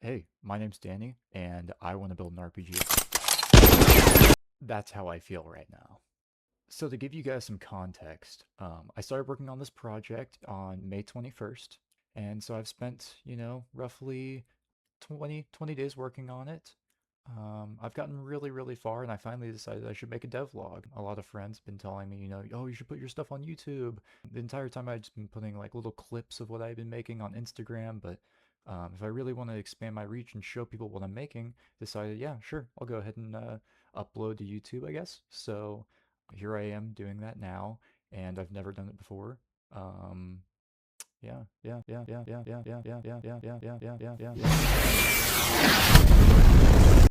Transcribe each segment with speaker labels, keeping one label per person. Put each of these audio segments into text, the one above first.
Speaker 1: Hey, my name's Danny, and I want to build an RPG. That's how I feel right now. So to give you guys some context, I started working on this project on May 21st, and so I've spent, roughly 20 days working on it. I've gotten really, really far, and I finally decided I should make a devlog. A lot of friends have been telling me, oh, you should put your stuff on YouTube. The entire time I've just been putting like little clips of what I've been making on Instagram, but if I really want to expand my reach and show people what I'm making, decided, yeah, sure, I'll go ahead and upload to YouTube, I guess. So here I am doing that now, and I've never done it before. Um,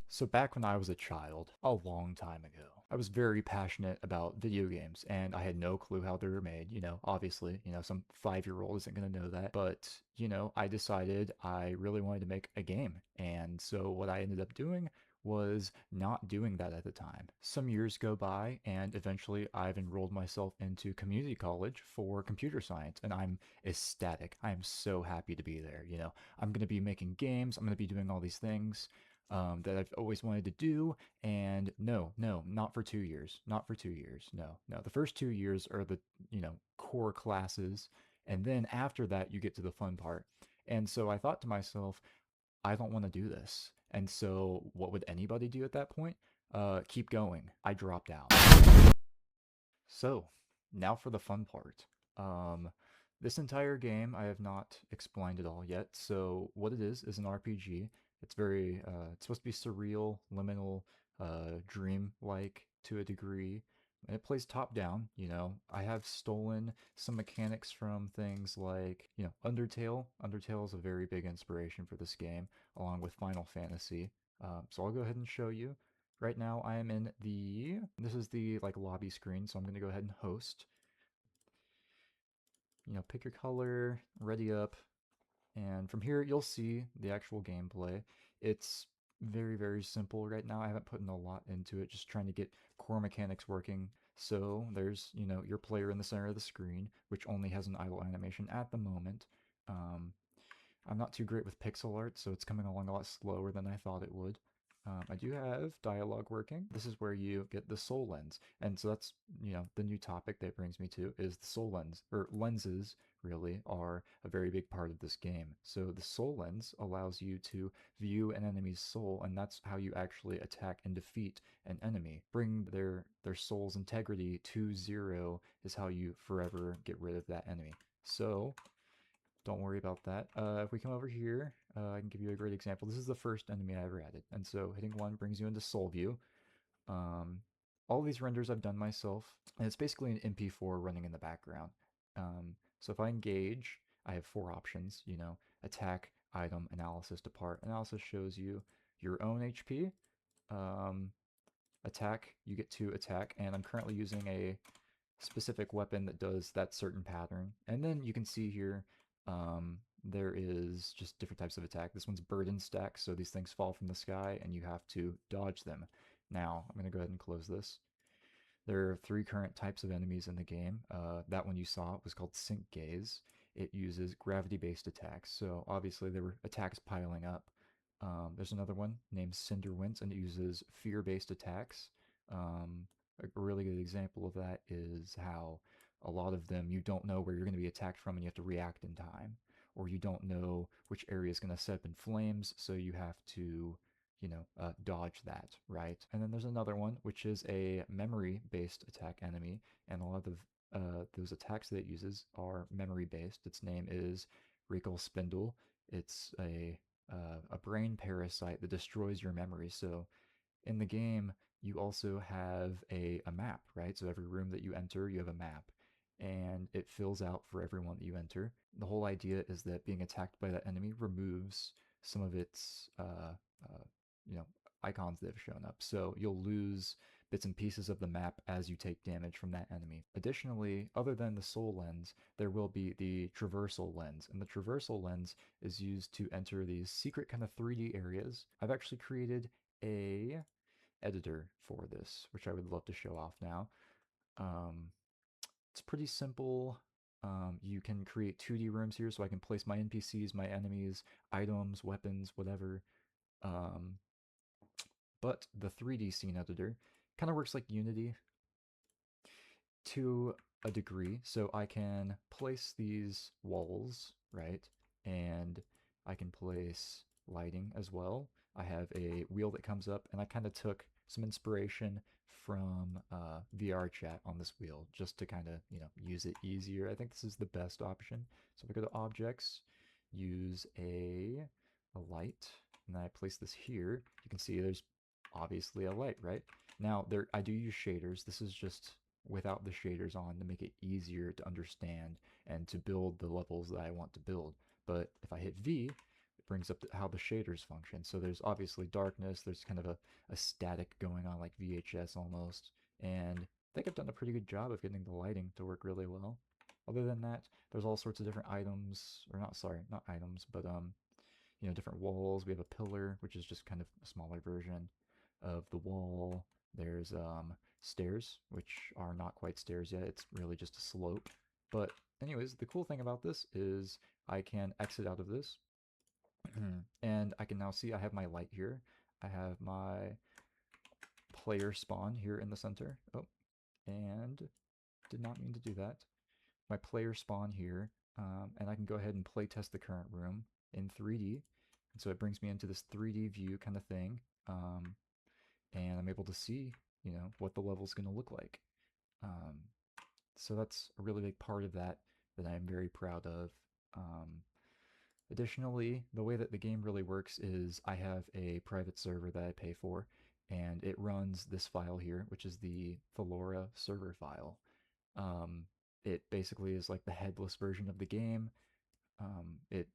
Speaker 1: So back when I was a child, a long time ago, I was very passionate about video games and I had no clue how they were made. Obviously, some 5-year-old isn't going to know that. But, I decided I really wanted to make a game. And so what I ended up doing was not doing that at the time. Some years go by and eventually I've enrolled myself into community college for computer science and I'm ecstatic. I am so happy to be there. I'm going to be making games, I'm going to be doing all these things that I've always wanted to do. And no, not for 2 years. Not for 2 years. No, no. The first 2 years are the, core classes. And then after that, you get to the fun part. And so I thought to myself, I don't want to do this. And so what would anybody do at that point? Keep going. I dropped out. So, now for the fun part. Um, this entire game I have not explained at all yet. So, what it is an RPG. It's supposed to be surreal, liminal, dream-like to a degree. And it plays top-down, I have stolen some mechanics from things like, Undertale. Undertale is a very big inspiration for this game, along with Final Fantasy. So I'll go ahead and show you. Right now I am in this is the like lobby screen, so I'm going to go ahead and host. Pick your color, ready up, and from here you'll see the actual gameplay. It's very, very simple right now. I haven't put in a lot into it, just trying to get core mechanics working. So there's, your player in the center of the screen, which only has an idle animation at the moment. Um, I'm not too great with pixel art, so it's coming along a lot slower than I thought it would. I do have dialogue working. This is where you get the soul lens. And so that's, the new topic that brings me to is the soul lens, or lenses really are a very big part of this game. So the soul lens allows you to view an enemy's soul, and that's how you actually attack and defeat an enemy. Bring their soul's integrity to 0 is how you forever get rid of that enemy. So don't worry about that. If we come over here, I can give you a great example. This is the first enemy I ever added. And so hitting 1 brings you into Soul View. Um, all these renders I've done myself, and it's basically an MP4 running in the background. So if I engage, I have 4 options, attack, item, analysis, depart. Analysis shows you your own HP. Um, attack, you get to attack, and I'm currently using a specific weapon that does that certain pattern. And then you can see here, there is just different types of attack. This one's burden stack, so these things fall from the sky and you have to dodge them. Now, I'm going to go ahead and close this. There are 3 current types of enemies in the game. That one you saw was called Sync Gaze. It uses gravity-based attacks, so obviously there were attacks piling up. There's another one named Cinder Winds, and it uses fear-based attacks. A really good example of that is how a lot of them you don't know where you're going to be attacked from and you have to react in time, or you don't know which area is going to set up in flames, so you have to dodge that, right? And then there's another one, which is a memory-based attack enemy, and a lot of those attacks that it uses are memory-based. Its name is Recall Spindle. It's a brain parasite that destroys your memory. So in the game, you also have a map, right? So every room that you enter, you have a map, and it fills out for everyone that you enter. The whole idea is that being attacked by that enemy removes some of its, uh, you know, icons that have shown up. So you'll lose bits and pieces of the map as you take damage from that enemy. Additionally, other than the soul lens, there will be the traversal lens, and the traversal lens is used to enter these secret kind of 3D areas. I've actually created a editor for this, which I would love to show off now. Um, it's pretty simple. You can create 2D rooms here, so I can place my NPCs, my enemies, items, weapons, whatever. Um, but the 3D scene editor kind of works like Unity to a degree. So I can place these walls, right? And I can place lighting as well. I have a wheel that comes up, and I kind of took some inspiration from VR chat on this wheel just to kind of, use it easier. I think this is the best option. So if I go to objects, use a light, and then I place this here. You can see there's obviously a light, right? Now, there I do use shaders. This is just without the shaders on to make it easier to understand and to build the levels that I want to build. But if I hit V, it brings up how the shaders function. So there's obviously darkness, there's kind of a static going on like VHS almost. And I think I've done a pretty good job of getting the lighting to work really well. Other than that, there's all sorts of different items, or not, sorry, not items, but different walls. We have a pillar, which is just kind of a smaller version of the wall. There's stairs, which are not quite stairs yet. It's really just a slope. But anyways, the cool thing about this is I can exit out of this, and I can now see I have my light here. I have my player spawn here in the center. Oh, and did not mean to do that. My player spawn here, and I can go ahead and play test the current room in 3D. And so it brings me into this 3D view kind of thing, and I'm able to see, what the level's going to look like. Um, so that's a really big part of that that I'm very proud of. Um, Additionally, the way that the game really works is I have a private server that I pay for, and it runs this file here, which is the Thalora server file. Um, it basically is like the headless version of the game. It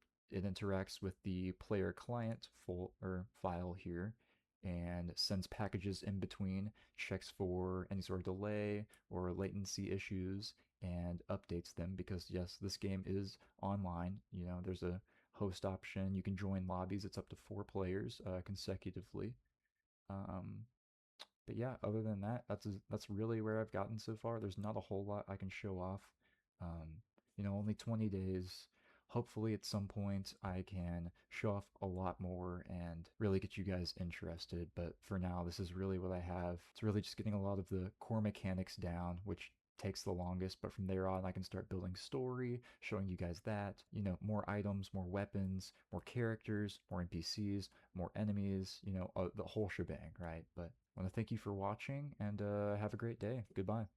Speaker 1: interacts with the player client full or file here and sends packages in between, checks for any sort of delay or latency issues, and updates them because yes, this game is online. There's a host option. You can join lobbies. It's up to 4 players consecutively. Um, but yeah, other than that, that's really where I've gotten so far. There's not a whole lot I can show off. Um, only 20 days. Hopefully, at some point, I can show off a lot more and really get you guys interested. But for now, this is really what I have. It's really just getting a lot of the core mechanics down, which takes the longest. But from there on, I can start building story, showing you guys that. More items, more weapons, more characters, more NPCs, more enemies, the whole shebang, right? But I want to thank you for watching and have a great day. Goodbye.